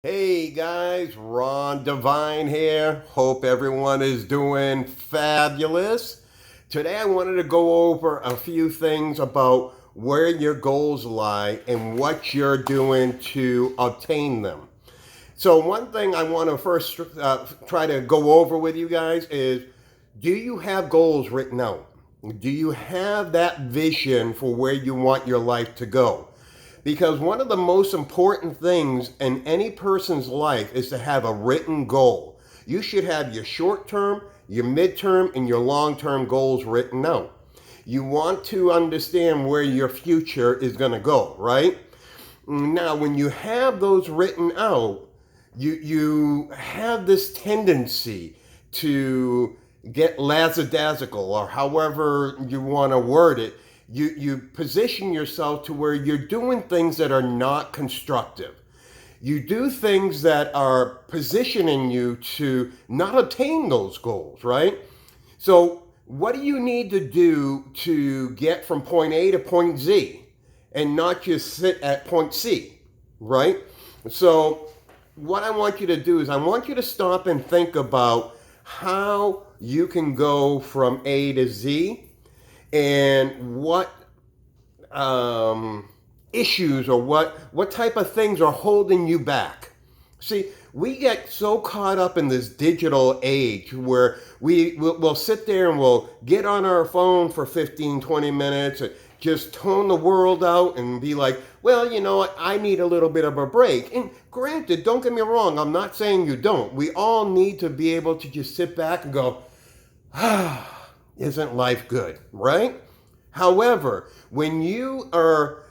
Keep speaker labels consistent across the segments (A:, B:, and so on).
A: Hey guys, Devine here. Hope everyone is doing fabulous. Today I wanted to go over a few things about where your goals lie and what you're doing to obtain them. So, one thing I want to first try to go over with you guys is, do you have goals written out? Do you have that vision for where you want your life to go? Because one of the most important things in any person's life is to have a written goal. You should have your short term, your midterm, and your long term goals written out. You want to understand where your future is going to go, right? Now, when you have those written out, you have this tendency to get lackadaisical, or however you want to word it. You position yourself to where you're doing things that are not constructive. You do things that are positioning you to not attain those goals, right? So, what do you need to do to get from point A to point Z and not just sit at point C, right? So, what I want you to do is I want you to stop and think about how you can go from A to Z and what issues or what type of things are holding you back. See, we get so caught up in this digital age where we'll sit there and we'll get on our phone for 15, 20 minutes and just tone the world out and be like, well, you know what, I need a little bit of a break. And granted, don't get me wrong, I'm not saying you don't. We all need to be able to just sit back and go, ah, isn't life good, right? However, when you are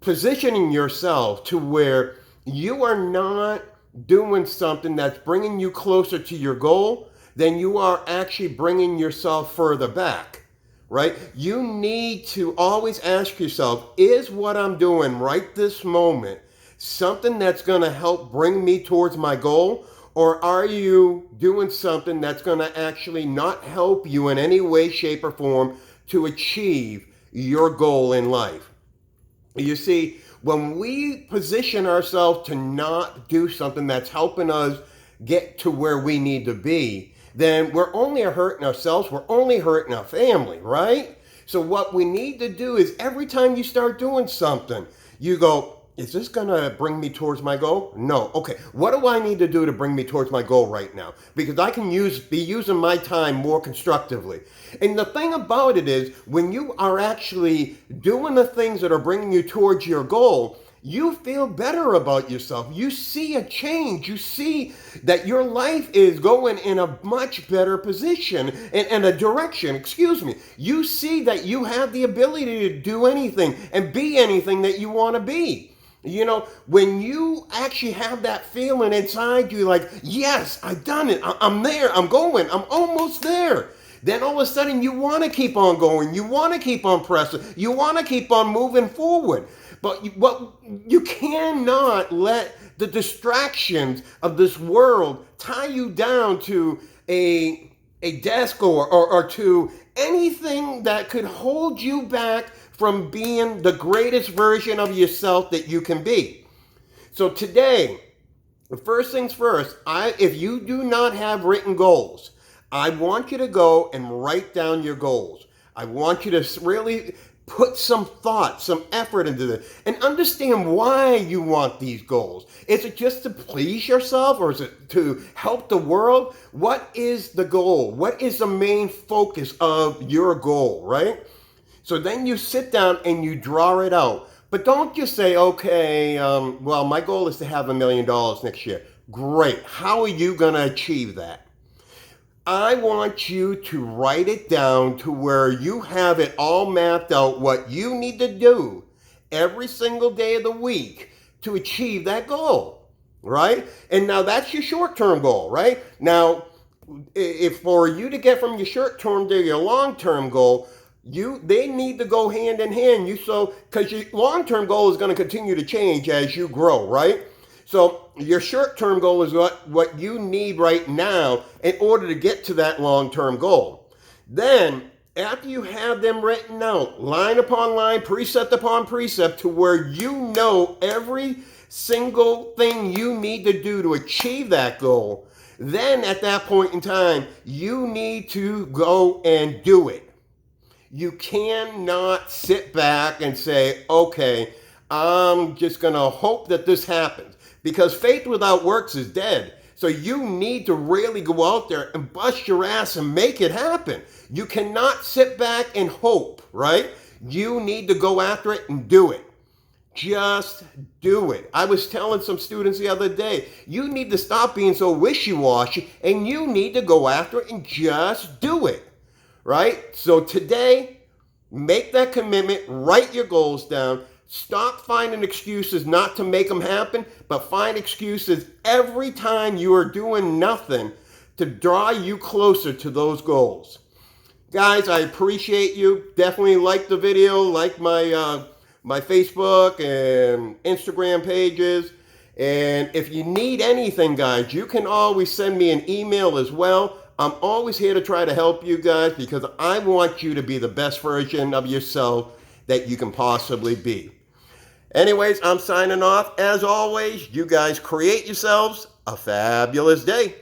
A: positioning yourself to where you are not doing something that's bringing you closer to your goal, then you are actually bringing yourself further back, right? You need to always ask yourself, is what I'm doing right this moment something that's going to help bring me towards my goal? Or are you doing something that's going to actually not help you in any way, shape, or form to achieve your goal in life? You see, when we position ourselves to not do something that's helping us get to where we need to be, then we're only hurting ourselves, we're only hurting our family, right? So, what we need to do is every time you start doing something, you go, is this going to bring me towards my goal? No. Okay. What do I need to do to bring me towards my goal right now? Because I can be using my time more constructively. And the thing about it is, when you are actually doing the things that are bringing you towards your goal, you feel better about yourself. You see a change. You see that your life is going in a much better position and a direction. Excuse me. You see that you have the ability to do anything and be anything that you want to be. You know, when you actually have that feeling inside you, like, yes, I've done it. I'm there. I'm going. I'm almost there. Then all of a sudden you want to keep on going. You want to keep on pressing. You want to keep on moving forward. But you cannot let the distractions of this world tie you down to a desk or to anything that could hold you back from being the greatest version of yourself that you can be. So today, the first things first, if you do not have written goals, I want you to go and write down your goals. I want you to really put some thought, some effort into this, and understand why you want these goals. Is it just to please yourself, or is it to help the world? What is the goal? What is the main focus of your goal, right? So then you sit down and you draw it out. But don't just say, okay, well, my goal is to have $1 million next year. Great. How are you going to achieve that? I want you to write it down to where you have it all mapped out what you need to do every single day of the week to achieve that goal, right? And now that's your short-term goal, right? Now, if for you to get from your short-term to your long-term goal, they need to go hand in hand. Because your long-term goal is going to continue to change as you grow, right? So your short-term goal is what you need right now in order to get to that long-term goal. Then, after you have them written out, line upon line, precept upon precept, to where you know every single thing you need to do to achieve that goal, then at that point in time, you need to go and do it. You cannot sit back and say, okay, I'm just going to hope that this happens. Because faith without works is dead. So you need to really go out there and bust your ass and make it happen. You cannot sit back and hope, right? You need to go after it and do it. Just do it. I was telling some students the other day, you need to stop being so wishy-washy and you need to go after it and just do it, right? So today, make that commitment, write your goals down, stop finding excuses not to make them happen, but find excuses every time you are doing nothing to draw you closer to those goals. Guys, I appreciate you. Definitely like the video, like my Facebook and Instagram pages. And if you need anything, guys, you can always send me an email as well. I'm always here to try to help you guys because I want you to be the best version of yourself that you can possibly be. Anyways, I'm signing off. As always, you guys create yourselves a fabulous day.